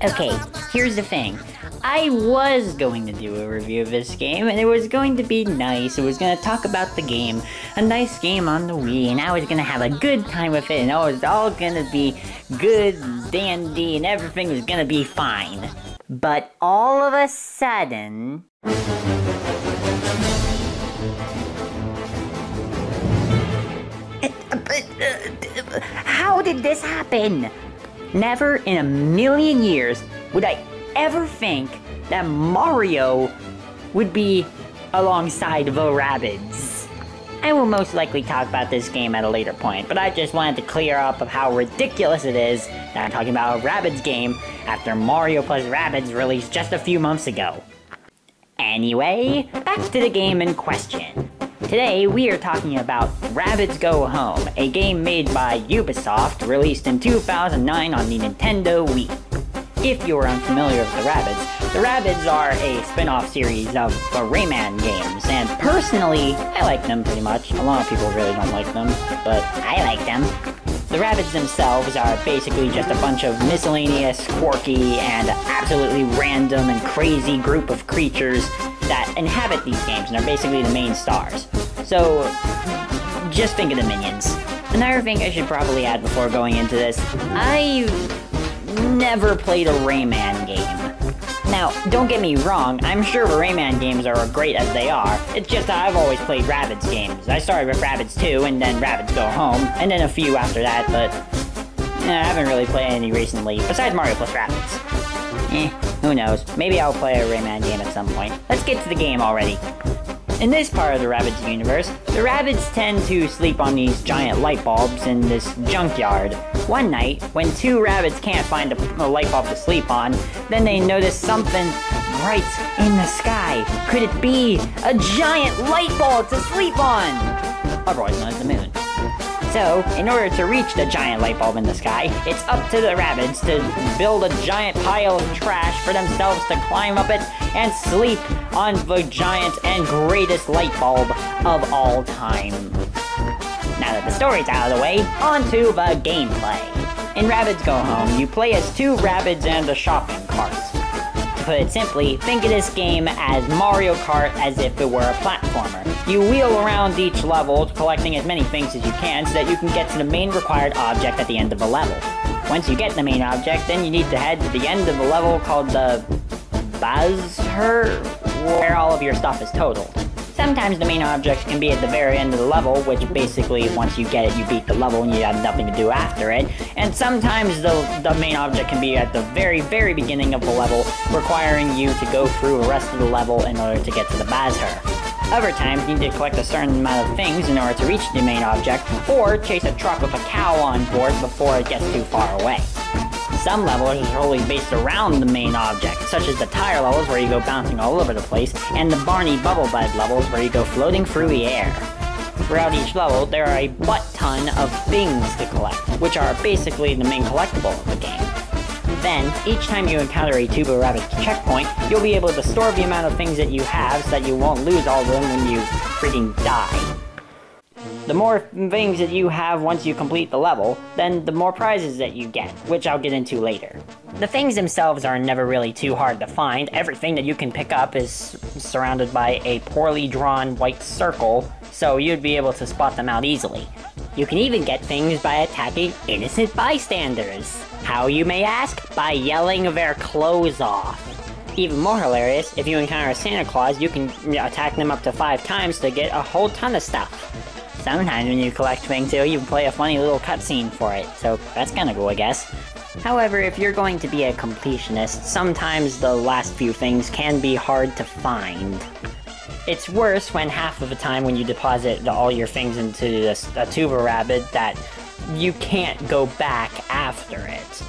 Okay, here's the thing. I was going to do a review of this game, and it was going to be nice. It was going to talk about the game, a nice game on the Wii, and I was going to have a good time with it, and it was all going to be good, dandy, and everything was going to be fine. But all of a sudden... How did this happen? Never in a million years would I ever think that Mario would be alongside the Rabbids. I will most likely talk about this game at a later point, but I just wanted to clear up of how ridiculous it is that I'm talking about a Rabbids game after Mario plus Rabbids released just a few months ago. Anyway, back to the game in question. Today, we are talking about Rabbids Go Home, a game made by Ubisoft, released in 2009 on the Nintendo Wii. If you are unfamiliar with the Rabbids are a spin-off series of the Rayman games, and personally, I like them pretty much. A lot of people really don't like them, but I like them. The Rabbids themselves are basically just a bunch of miscellaneous, quirky, and absolutely random and crazy group of creatures that inhabit these games and are basically the main stars. So, just think of the minions. Another thing I should probably add before going into this, I've never played a Rayman game. Now, don't get me wrong, I'm sure the Rayman games are great as they are. It's just that I've always played Rabbids games. I started with Rabbids 2, and then Rabbids Go Home, and then a few after that, but I haven't really played any recently, besides Mario plus Rabbids. Who knows? Maybe I'll play a Rayman game at some point. Let's get to the game already. In this part of the Rabbids universe, the Rabbids tend to sleep on these giant light bulbs in this junkyard. One night, when two Rabbids can't find a light bulb to sleep on, then they notice something bright in the sky. Could it be a giant light bulb to sleep on? Otherwise known as the moon. So, in order to reach the giant light bulb in the sky, it's up to the Rabbids to build a giant pile of trash for themselves to climb up it and sleep on the giant and greatest light bulb of all time. Now that the story's out of the way, on to the gameplay. In Rabbids Go Home, you play as two Rabbids and a shopping cart. To put it simply, think of this game as Mario Kart as if it were a platformer. You wheel around each level, collecting as many things as you can so that you can get to the main required object at the end of the level. Once you get the main object, then you need to head to the end of the level called the Bazher, where all of your stuff is totaled. Sometimes the main object can be at the very end of the level, which basically, once you get it, you beat the level and you have nothing to do after it. And sometimes the main object can be at the very, very beginning of the level, requiring you to go through the rest of the level in order to get to the Bazher. Other times, you need to collect a certain amount of things in order to reach the main object, or chase a truck with a cow on board before it gets too far away. Some levels are totally based around the main object, such as the tire levels where you go bouncing all over the place, and the Barney Bubble Bud levels where you go floating through the air. Throughout each level, there are a butt-ton of things to collect, which are basically the main collectible of the game. Then, each time you encounter a Tuba Rabbit checkpoint, you'll be able to store the amount of things that you have so that you won't lose all of them when you freaking die. The more things that you have once you complete the level, then the more prizes that you get, which I'll get into later. The things themselves are never really too hard to find. Everything that you can pick up is surrounded by a poorly drawn white circle, so you'd be able to spot them out easily. You can even get things by attacking innocent bystanders. How, you may ask? By yelling their clothes off. Even more hilarious, if you encounter a Santa Claus, you can attack them up to 5 times to get a whole ton of stuff. Sometimes when you collect things too, you play a funny little cutscene for it, so that's kinda cool, I guess. However, if you're going to be a completionist, sometimes the last few things can be hard to find. It's worse when half of the time when you deposit all your things into a Tuba Rabbid that you can't go back after it.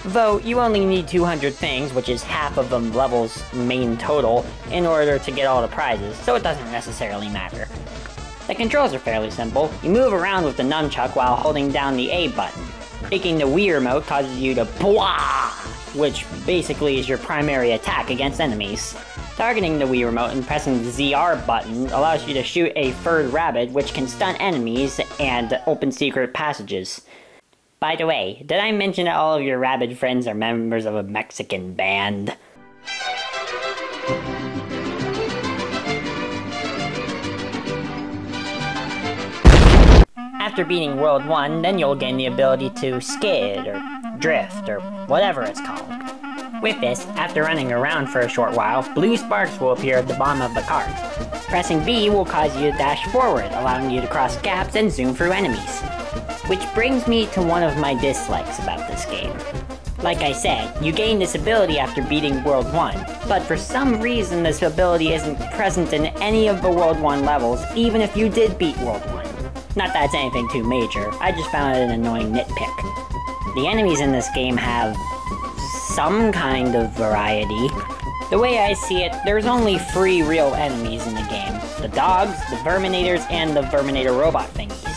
Though, you only need 200 things, which is half of the level's main total, in order to get all the prizes, so it doesn't necessarily matter. The controls are fairly simple. You move around with the nunchuck while holding down the A button. Taking the Wii remote causes you to BWAH, which basically is your primary attack against enemies. Targeting the Wii remote and pressing the ZR button allows you to shoot a furred rabbit, which can stun enemies and open secret passages. By the way, did I mention that all of your Rabbid friends are members of a Mexican band? After beating World 1, then you'll gain the ability to skid, or drift, or whatever it's called. With this, after running around for a short while, blue sparks will appear at the bottom of the cart. Pressing B will cause you to dash forward, allowing you to cross gaps and zoom through enemies. Which brings me to one of my dislikes about this game. Like I said, you gain this ability after beating World 1, but for some reason this ability isn't present in any of the World 1 levels, even if you did beat World 1. Not that it's anything too major, I just found it an annoying nitpick. The enemies in this game have some kind of variety. The way I see it, there's only 3 real enemies in the game. The dogs, the Verminators, and the Verminator robot thingies.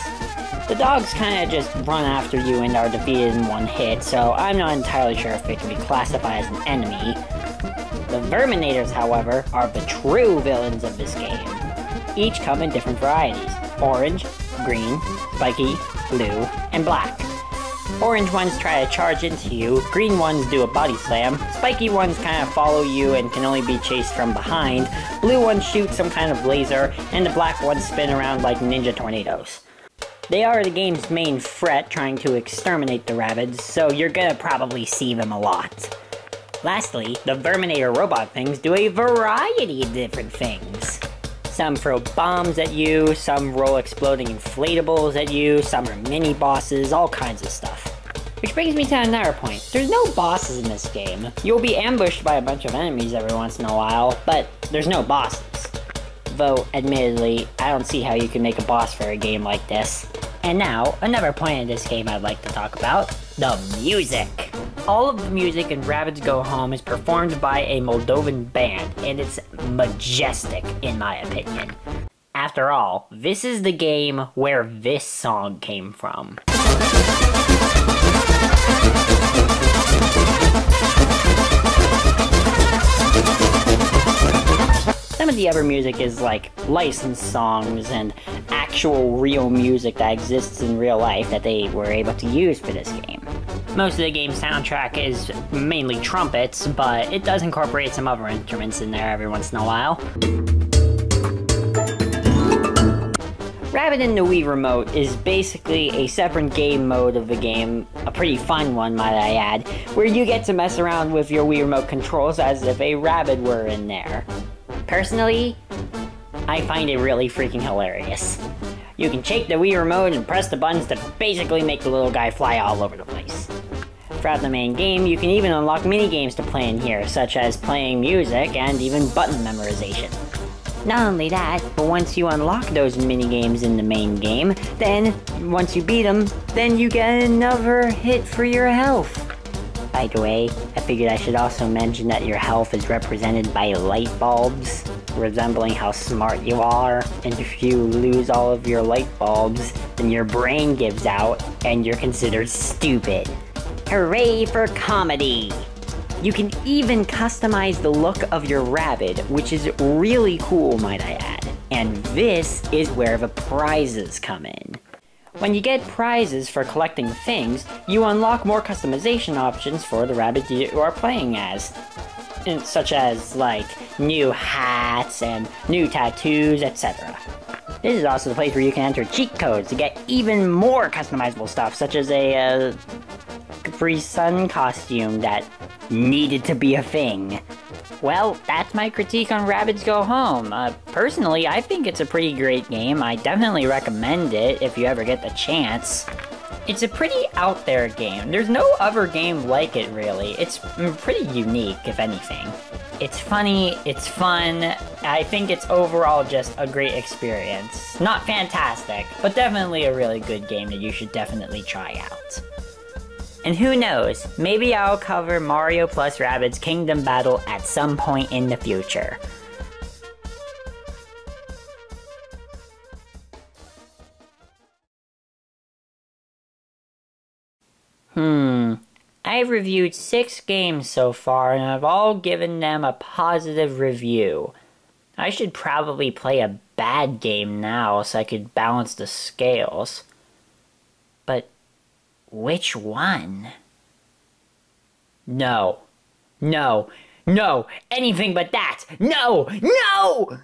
The dogs kinda just run after you and are defeated in one hit, so I'm not entirely sure if it can be classified as an enemy. The Verminators, however, are the true villains of this game. Each come in different varieties: orange, green, spiky, blue, and black. Orange ones try to charge into you, green ones do a body slam, spiky ones kind of follow you and can only be chased from behind, blue ones shoot some kind of laser, and the black ones spin around like ninja tornadoes. They are the game's main threat, trying to exterminate the Rabbids, so you're gonna probably see them a lot. Lastly, the Verminator robot things do a variety of different things. Some throw bombs at you, some roll exploding inflatables at you, some are mini-bosses, all kinds of stuff. Which brings me to another point. There's no bosses in this game. You'll be ambushed by a bunch of enemies every once in a while, but there's no bosses. Though, admittedly, I don't see how you can make a boss for a game like this. And now, another point in this game I'd like to talk about: the music. All of the music in Rabbids Go Home is performed by a Moldovan band, and it's majestic in my opinion. After all, this is the game where this song came from. Some of the other music is like licensed songs and actual real music that exists in real life that they were able to use for this game. Most of the game's soundtrack is mainly trumpets, but it does incorporate some other instruments in there every once in a while. Rabbid in the Wii Remote is basically a separate game mode of the game, a pretty fun one might I add, where you get to mess around with your Wii Remote controls as if a Rabbid were in there. Personally, I find it really freaking hilarious. You can shake the Wii Remote and press the buttons to basically make the little guy fly all over the place. Throughout the main game, you can even unlock mini-games to play in here, such as playing music and even button memorization. Not only that, but once you unlock those mini-games in the main game, then, once you beat them, then you get another hit for your health. By the way, I figured I should also mention that your health is represented by light bulbs, resembling how smart you are, and if you lose all of your light bulbs, then your brain gives out, and you're considered stupid. Hooray for comedy! You can even customize the look of your Rabbid, which is really cool, might I add. And this is where the prizes come in. When you get prizes for collecting things, you unlock more customization options for the Rabbid you are playing as. Such as, like, new hats and new tattoos, etc. This is also the place where you can enter cheat codes to get even more customizable stuff, such as a Capri Sun costume that needed to be a thing. Well, that's my critique on Rabbids Go Home. Personally, I think it's a pretty great game. I definitely recommend it if you ever get the chance. It's a pretty out there game. There's no other game like it, really. It's pretty unique, if anything. It's funny, it's fun. I think it's overall just a great experience. Not fantastic, but definitely a really good game that you should definitely try out. And who knows, maybe I'll cover Mario plus Rabbids Kingdom Battle at some point in the future. I've reviewed 6 games so far, and I've all given them a positive review. I should probably play a bad game now so I could balance the scales. But Which one? No. No. No. Anything but that. No. No!